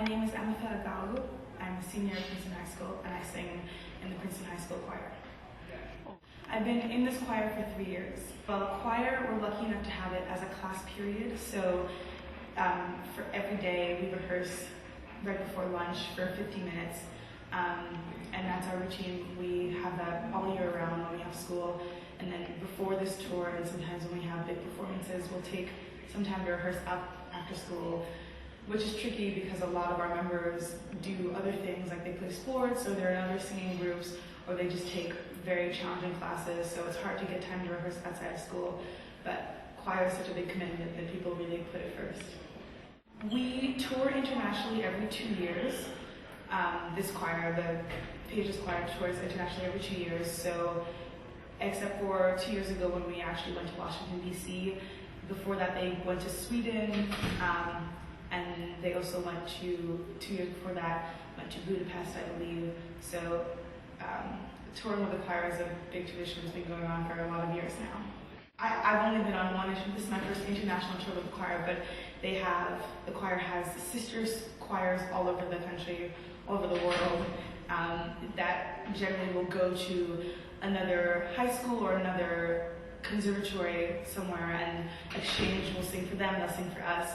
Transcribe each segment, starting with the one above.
name is Emefa Agawu. I'm a senior at Princeton High School, and I sing in the Princeton High School choir. I've been in this choir for 3 years. Well, choir, we're lucky enough to have it as a class period, so for every day we rehearse right before lunch for 50 minutes, and that's our routine. We have that all year round when we have school, and then before this tour and sometimes when we have big performances, we'll take some time to rehearse after school, which is tricky because a lot of our members do other things, like they play sports or they're in other singing groups, or they just take very challenging classes, so it's hard to get time to rehearse outside of school. But choir is such a big commitment that people really put it first. We tour internationally every 2 years. This choir, the Pages choir, tours internationally every 2 years, so except for 2 years ago when we actually went to Washington, D.C. Before that they went to Sweden, and they also went to, 2 years before that, went to Budapest, I believe. So touring with the choir is a big tradition that's been going on for a lot of years now. I've only been on one, this is my first international tour with the choir, but the choir has sister choirs all over the country, all over the world, that generally will go to another high school or another conservatory somewhere, and exchange will sing for them, they'll sing for us,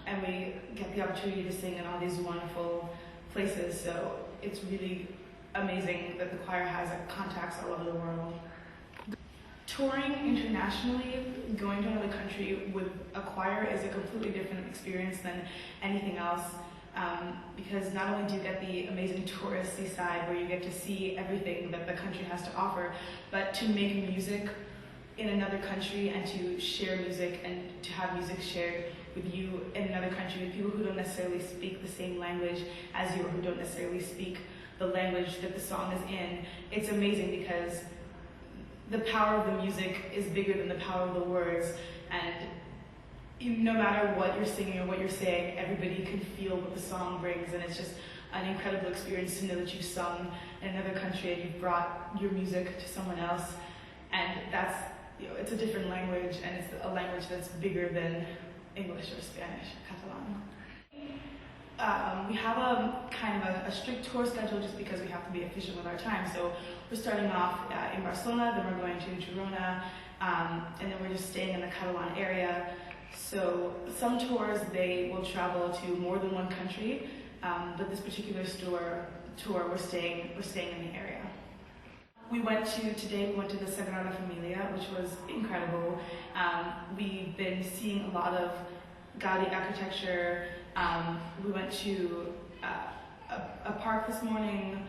and we get the opportunity to sing in all these wonderful places, so it's really amazing that the choir has contacts all over the world. Touring internationally, going to another country with a choir is a completely different experience than anything else, because not only do you get the amazing touristy side where you get to see everything that the country has to offer, but to make music in another country and to share music and to have music shared with you in another country with people who don't necessarily speak the same language as you or who don't necessarily speak the language that the song is in. It's amazing because the power of the music is bigger than the power of the words, and no matter what you're singing or what you're saying, everybody can feel what the song brings, and it's just an incredible experience to know that you've sung in another country and you've brought your music to someone else, and that's, it's a different language, and it's a language that's bigger than English or Spanish, Catalana. We have a kind of a strict tour schedule just because we have to be efficient with our time. So we're starting off in Barcelona, then we're going to Girona, and then we're just staying in the Catalan area. So some tours, they will travel to more than one country, but this particular tour, we're staying in the area. Today we went to the Sagrada Familia, which was incredible. We've been seeing a lot of Gaudi architecture. We went to a park this morning.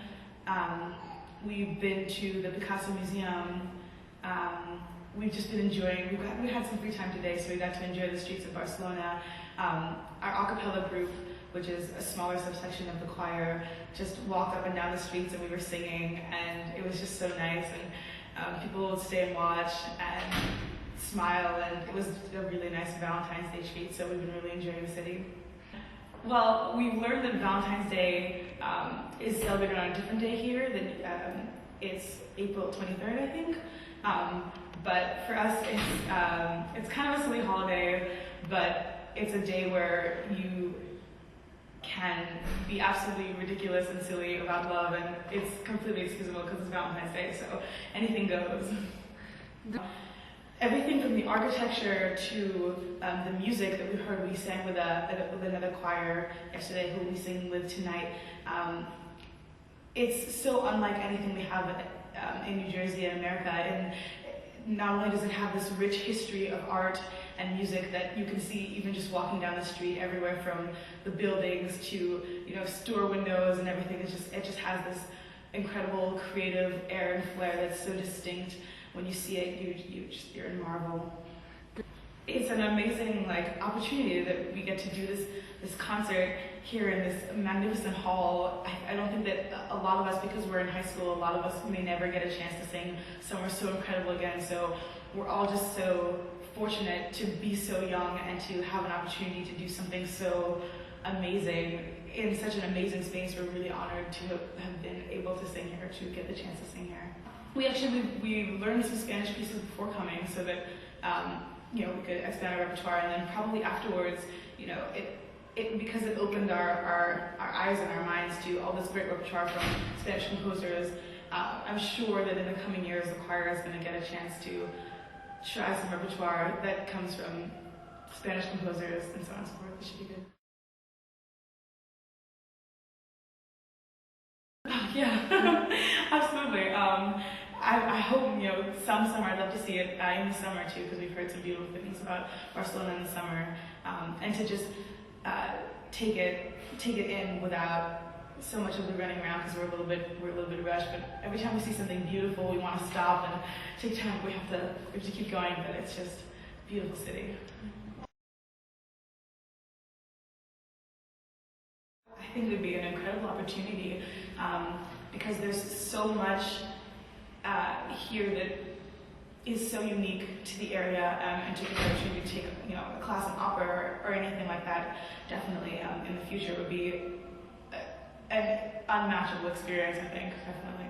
We've been to the Picasso Museum. We've just been enjoying, we had some free time today, so we got to enjoy the streets of Barcelona. Our a cappella group, which is a smaller subsection of the choir, just walked up and down the streets and we were singing, and it was just so nice, and people would stay and watch and smile, and it was a really nice Valentine's Day treat, so we've been really enjoying the city. Well, we've learned that Valentine's Day is celebrated on a different day here. It's April 23rd, I think. But for us, it's kind of a silly holiday, but it's a day where you can be absolutely ridiculous and silly about love, and it's completely excusable because it's Valentine's Day, so anything goes. Everything from the architecture to the music that we heard, we sang with another choir yesterday who we sing with tonight. It's so unlike anything we have in New Jersey and America, and not only does it have this rich history of art and music that you can see even just walking down the street, everywhere from the buildings to store windows and everything. It just has this incredible creative air and flair that's so distinct. When you see it, you're in marvel. It's an amazing opportunity that we get to do this concert here in this magnificent hall. I don't think that a lot of us, because we're in high school, a lot of us may never get a chance to sing somewhere so incredible again. So we're all just so fortunate to be so young and to have an opportunity to do something so amazing in such an amazing space. We're really honored to have been able to sing here, to get the chance to sing here. We learned some Spanish pieces before coming so that we could expand our repertoire, and then probably afterwards, because it opened our eyes and our minds to all this great repertoire from Spanish composers. I'm sure that in the coming years the choir is going to get a chance to try some repertoire that comes from Spanish composers and so on and so forth. It should be good. Yeah, absolutely. I hope, some summer I'd love to see it in the summer too, because we've heard some beautiful things about Barcelona in the summer, and to just take it in without so much of the running around, because we're a little bit rushed. But every time we see something beautiful, we want to stop and take time. We have to keep going. But it's just a beautiful city. I think it would be an incredible opportunity because there's so much here that is so unique to the area, and to get the opportunity to take a class in opera or anything like that, definitely in the future would be an unmatchable experience, I think, definitely.